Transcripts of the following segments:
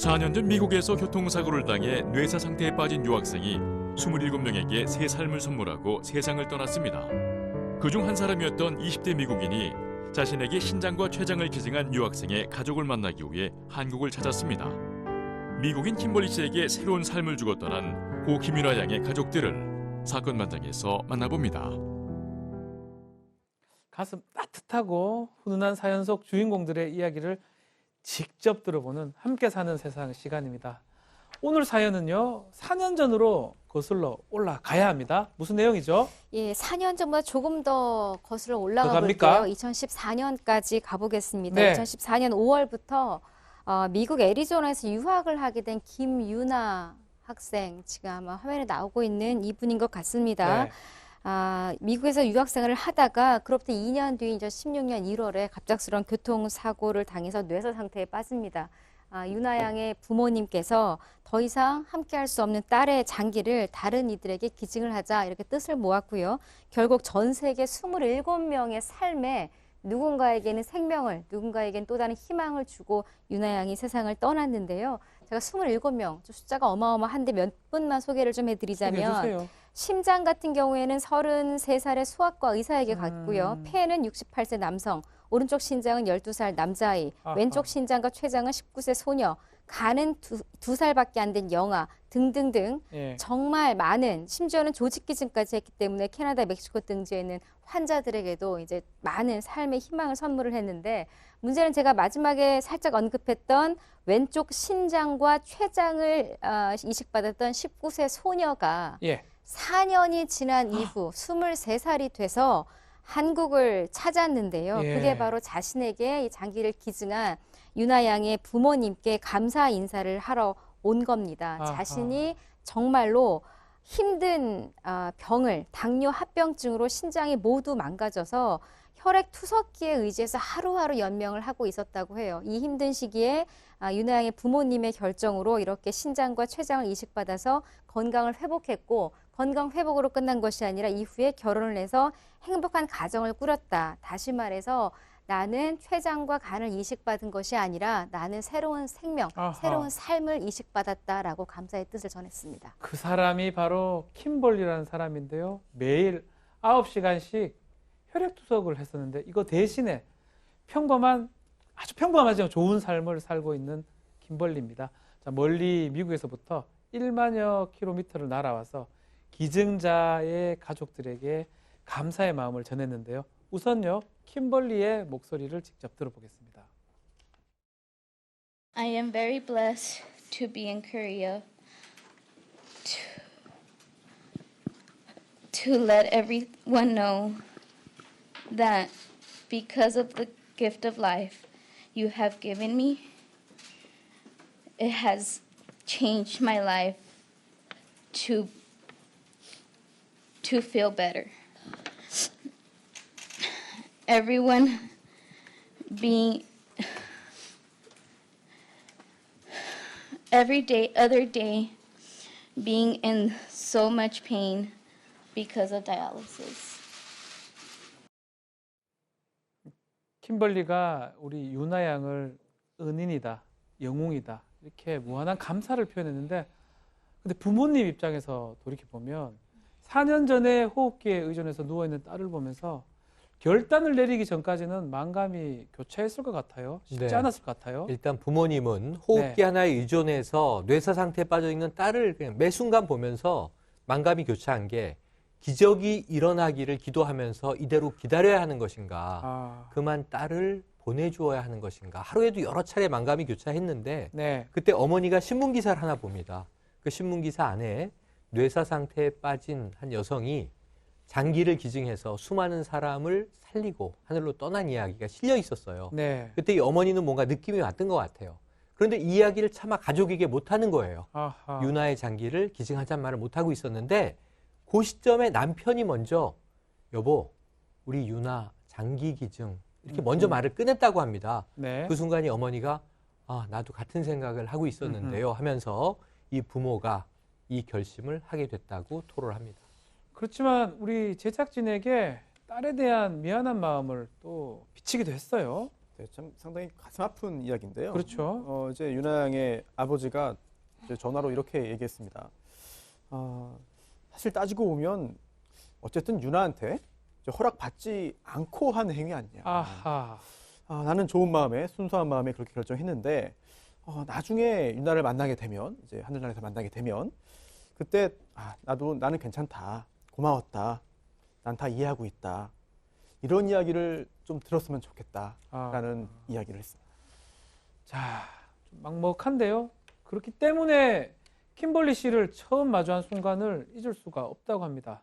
4년 전 미국에서 교통사고를 당해 뇌사 상태에 빠진 유학생이 27명에게 새 삶을 선물하고 세상을 떠났습니다. 그중 한 사람이었던 20대 미국인이 자신에게 신장과 췌장을 기증한 유학생의 가족을 만나기 위해 한국을 찾았습니다. 미국인 김벌리 씨에게 새로운 삶을 주고 떠난 고 김윤아 양의 가족들을 사건 현장에서 만나봅니다. 가슴 따뜻하고 훈훈한 사연 속 주인공들의 이야기를 직접 들어보는 함께 사는 세상 시간입니다. 오늘 사연은요, 4년 전으로 거슬러 올라가야 합니다. 무슨 내용이죠? 예, 4년 전보다 조금 더 거슬러 올라가 더 볼게요. 갑니까? 2014년까지 가보겠습니다. 네. 2014년 5월부터 미국 애리조나에서 유학을 하게 된 김유나 학생, 지금 아마 화면에 나오고 있는 이분인 것 같습니다. 네. 미국에서 유학생활을 하다가 그로부터 2년 뒤인 2016년 1월에 갑작스러운 교통사고를 당해서 뇌사 상태에 빠집니다. 유나 양의 부모님께서 더 이상 함께할 수 없는 딸의 장기를 다른 이들에게 기증을 하자 이렇게 뜻을 모았고요. 결국 전 세계 27명의 삶에 누군가에게는 생명을, 누군가에게는 또 다른 희망을 주고 유나 양이 세상을 떠났는데요. 제가 27명, 숫자가 어마어마한데 몇 분만 소개를 좀 해드리자면 소개해주세요. 심장 같은 경우에는 33살의 수학과 의사에게 갔고요. 폐는 68세 남성, 오른쪽 신장은 12살 남자아이, 아하. 왼쪽 신장과 췌장은 19세 소녀, 간은 2살밖에 안 된 영아 등등등 예. 정말 많은, 심지어는 조직기증까지 했기 때문에 캐나다, 멕시코 등지에 있는 환자들에게도 이제 많은 삶의 희망을 선물을 했는데, 문제는 제가 마지막에 살짝 언급했던 왼쪽 신장과 췌장을 이식받았던 19세 소녀가 예. 4년이 지난 이후 23살이 돼서 한국을 찾았는데요. 예. 그게 바로 자신에게 이 장기를 기증한 유나 양의 부모님께 감사 인사를 하러 온 겁니다. 아하. 자신이 정말로 힘든 병을, 당뇨 합병증으로 신장이 모두 망가져서 혈액 투석기에 의지해서 하루하루 연명을 하고 있었다고 해요. 이 힘든 시기에 유나 양의 부모님의 결정으로 이렇게 신장과 췌장을 이식받아서 건강을 회복했고, 건강 회복으로 끝난 것이 아니라 이후에 결혼을 해서 행복한 가정을 꾸렸다. 다시 말해서 나는 췌장과 간을 이식받은 것이 아니라 나는 새로운 생명, 아하. 새로운 삶을 이식받았다라고 감사의 뜻을 전했습니다. 그 사람이 바로 킴벌리라는 사람인데요. 매일 9시간씩 혈액투석을 했었는데 이거 대신에 아주 평범하지만 좋은 삶을 살고 있는 김벌리입니다. 자, 멀리 미국에서부터 1만여 킬로미터를 날아와서 기증자의 가족들에게 감사의 마음을 전했는데요. 우선요, 킴벌리의 목소리를 직접 들어보겠습니다. I am very blessed to be in Korea to let everyone know that because of the gift of life you have given me, it has changed my life to feel better. Everyone other day being in so much pain because of dialysis. 킴벌리가 우리 유나 양을 은인이다, 영웅이다 이렇게 무한한 감사를 표현했는데, 근데 부모님 입장에서 돌이켜보면 4년 전에 호흡기에 의존해서 누워있는 딸을 보면서 결단을 내리기 전까지는 만감이 교차했을 것 같아요. 쉽지 네. 않았을 것 같아요. 일단 부모님은 호흡기 네. 하나에 의존해서 뇌사 상태에 빠져 있는 딸을 그냥 매 순간 보면서 만감이 교차한 게 기적이 일어나기를 기도하면서 이대로 기다려야 하는 것인가, 그만 딸을 보내주어야 하는 것인가, 하루에도 여러 차례 만감이 교차했는데 네. 그때 어머니가 신문기사를 하나 봅니다. 그 신문기사 안에 뇌사 상태에 빠진 한 여성이 장기를 기증해서 수많은 사람을 살리고 하늘로 떠난 이야기가 실려 있었어요. 네. 그때 이 어머니는 뭔가 느낌이 왔던 것 같아요. 그런데 이 이야기를 차마 가족에게 못하는 거예요. 아하. 유나의 장기를 기증하자는 말을 못하고 있었는데, 그 시점에 남편이 먼저 여보, 우리 유나 장기 기증 이렇게 먼저 말을 꺼냈다고 합니다. 네. 그 순간에 어머니가 나도 같은 생각을 하고 있었는데요 하면서 이 부모가 이 결심을 하게 됐다고 토로를 합니다. 그렇지만 우리 제작진에게 딸에 대한 미안한 마음을 또 비치기도 했어요. 네, 참 상당히 가슴 아픈 이야기인데요. 그렇죠. 이제 유나 양의 아버지가 이제 전화로 이렇게 얘기했습니다. 사실 따지고 보면 어쨌든 유나한테 이제 허락받지 않고 한 행위 아니냐. 아하. 나는 좋은 마음에 순수한 마음에 그렇게 결정했는데 나중에 유나를 만나게 되면 이제 하늘나라에서 만나게 되면 그때 나는 괜찮다. 고마웠다. 난 다 이해하고 있다. 이런 이야기를 좀 들었으면 좋겠다라는 이야기를 했습니다. 자, 좀 막막한데요. 그렇기 때문에 킴벌리 씨를 처음 마주한 순간을 잊을 수가 없다고 합니다.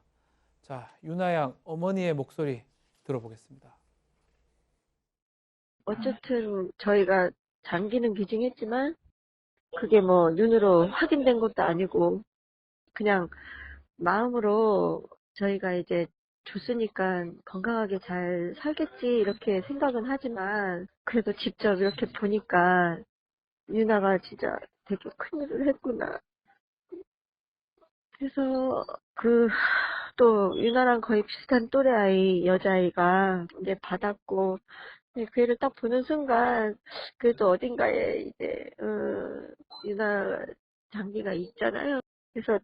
자, 유나 양 어머니의 목소리 들어보겠습니다. 어쨌든 저희가 장기는 기증했지만 그게 뭐 눈으로 확인된 것도 아니고 그냥 마음으로 저희가 이제 줬으니까 건강하게 잘 살겠지 이렇게 생각은 하지만 그래도 직접 이렇게 보니까 유나가 진짜 되게 큰일을 했구나. 그래서 또 유나랑 거의 비슷한 또래 아이 여자아이가 이제 받았고 그 애를 딱 보는 순간 그래도 어딘가에 이제 유나 장기가 있잖아요. 그래서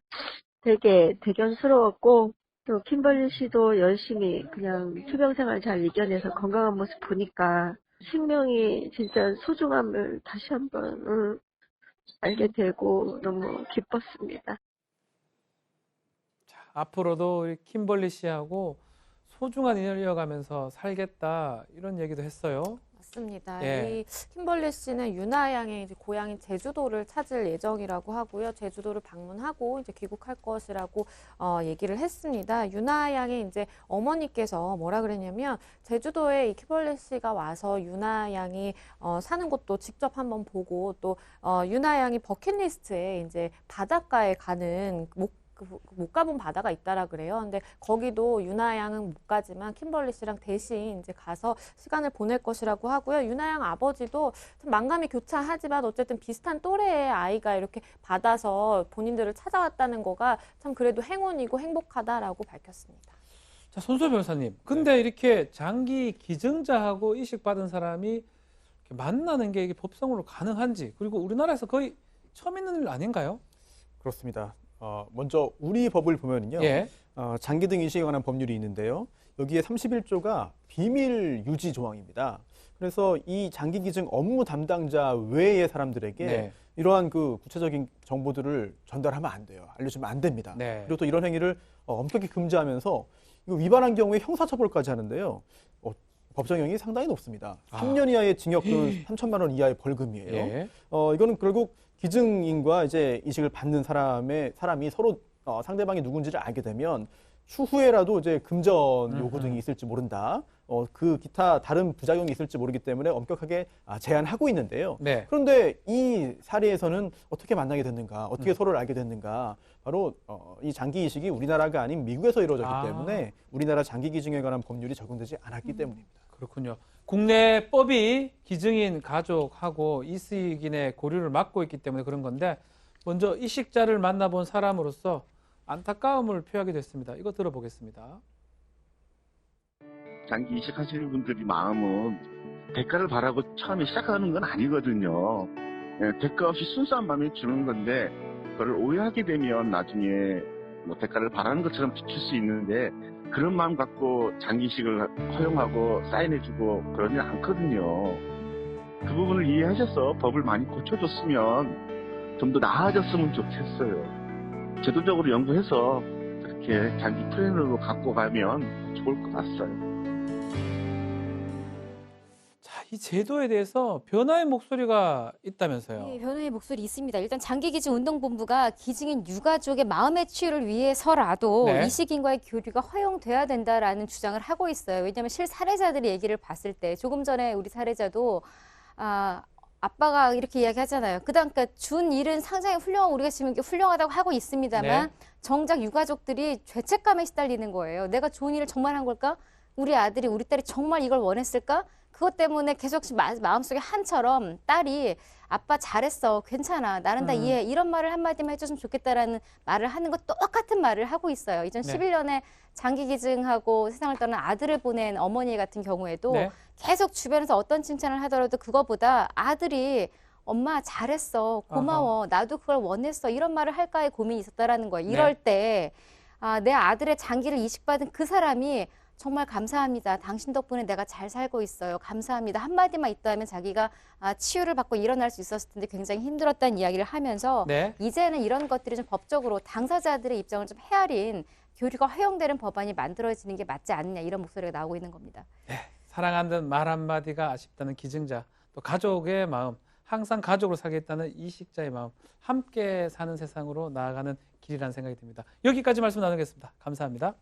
되게 대견스러웠고 또 킴벌리 씨도 열심히 그냥 투병 생활 잘 이겨내서 건강한 모습 보니까 생명이 진짜 소중함을 다시 한번 알게 되고 너무 기뻤습니다. 자, 앞으로도 우리 킴벌리 씨하고 소중한 인연을 이어가면서 살겠다 이런 얘기도 했어요. 맞습니다. 예. 이 킴벌리 씨는 유나 양의 이제 고향인 제주도를 찾을 예정이라고 하고요. 제주도를 방문하고 이제 귀국할 것이라고 얘기를 했습니다. 유나 양의 이제 어머니께서 뭐라 그랬냐면 제주도에 이 킴벌리 씨가 와서 유나 양이 사는 곳도 직접 한번 보고 또 유나 양이 버킷리스트에 이제 바닷가에 가는 못 가본 바다가 있다라 그래요. 근데 거기도 유나 양은 못 가지만 킴벌리 씨랑 대신 이제 가서 시간을 보낼 것이라고 하고요. 유나 양 아버지도 참 만감이 교차하지만 어쨌든 비슷한 또래의 아이가 이렇게 받아서 본인들을 찾아왔다는 거가 참 그래도 행운이고 행복하다라고 밝혔습니다. 자, 손소 변호사님. 근데 이렇게 장기 기증자하고 이식받은 사람이 이렇게 만나는 게 이게 법성으로 가능한지 그리고 우리나라에서 거의 처음 있는 일 아닌가요? 그렇습니다. 먼저 우리 법을 보면은요. 예. 장기 등 이식에 관한 법률이 있는데요. 여기에 31조가 비밀 유지 조항입니다. 그래서 이 장기 기증 업무 담당자 외의 사람들에게 네. 이러한 그 구체적인 정보들을 전달하면 안 돼요. 알려주면 안 됩니다. 네. 그리고 또 이런 행위를 엄격히 금지하면서 이거 위반한 경우에 형사처벌까지 하는데요. 법정형이 상당히 높습니다. 3년 이하의 징역 또는 3천만 원 이하의 벌금이에요. 예. 이거는 결국 기증인과 이제 이식을 받는 사람이 서로 상대방이 누군지를 알게 되면 추후에라도 이제 금전 요구 등이 있을지 모른다. 그 기타 다른 부작용이 있을지 모르기 때문에 엄격하게 제한하고 있는데요. 네. 그런데 이 사례에서는 어떻게 만나게 됐는가, 어떻게 서로를 알게 됐는가, 바로 이 장기 이식이 우리나라가 아닌 미국에서 이루어졌기 때문에 우리나라 장기 기증에 관한 법률이 적용되지 않았기 때문입니다. 그렇군요. 국내 법이 기증인 가족하고 이식인의 고류를 막고 있기 때문에 그런 건데 먼저 이식자를 만나본 사람으로서 안타까움을 표하게 됐습니다. 이거 들어보겠습니다. 장기 이식하시는 분들이 마음은 대가를 바라고 처음에 시작하는 건 아니거든요. 대가 없이 순수한 마음에 주는 건데 그걸 오해하게 되면 나중에 뭐 대가를 바라는 것처럼 비칠 수 있는데 그런 마음 갖고 장기 이식을 허용하고 사인해주고 그러진 않거든요. 그 부분을 이해하셔서 법을 많이 고쳐줬으면 좀 더 나아졌으면 좋겠어요. 제도적으로 연구해서 그렇게 장기 플랜으로 갖고 가면 좋을 것 같아요. 자, 이 제도에 대해서 변화의 목소리가 있다면서요. 네, 변호의 목소리 있습니다. 일단 장기기증운동본부가 기증인 유가족의 마음의 치유를 위해서라도 네. 이식인과의 교류가 허용돼야 된다라는 주장을 하고 있어요. 왜냐하면 실사례자들의 얘기를 봤을 때 조금 전에 우리 사례자도 아빠가 이렇게 이야기하잖아요. 그러니까 준 일은 상당히 훌륭하고 우리가 지금 이게 훌륭하다고 하고 있습니다만 네. 정작 유가족들이 죄책감에 시달리는 거예요. 내가 좋은 일을 정말 한 걸까? 우리 아들이 우리 딸이 정말 이걸 원했을까? 그것 때문에 계속 마음속에 한처럼 딸이 아빠 잘했어, 괜찮아, 나는 다 이해해 이런 말을 한마디만 해줬으면 좋겠다라는 말을 하는 것 똑같은 말을 하고 있어요. 2011년에 장기 기증하고 세상을 떠난 아들을 보낸 어머니 같은 경우에도 네. 계속 주변에서 어떤 칭찬을 하더라도 그거보다 아들이 엄마 잘했어, 고마워, 나도 그걸 원했어 이런 말을 할까에 고민이 있었다라는 거예요. 이럴 때 내 아들의 장기를 이식받은 그 사람이 정말 감사합니다. 당신 덕분에 내가 잘 살고 있어요. 감사합니다. 한마디만 있다면 자기가 치유를 받고 일어날 수 있었을 텐데 굉장히 힘들었다는 이야기를 하면서 이제는 이런 것들이 좀 법적으로 당사자들의 입장을 좀 헤아린 교류가 허용되는 법안이 만들어지는 게 맞지 않느냐 이런 목소리가 나오고 있는 겁니다. 사랑한다는 말 한마디가 아쉽다는 기증자, 또 가족의 마음, 항상 가족으로 살겠다는 이식자의 마음, 함께 사는 세상으로 나아가는 길이라는 생각이 듭니다. 여기까지 말씀 나누겠습니다. 감사합니다.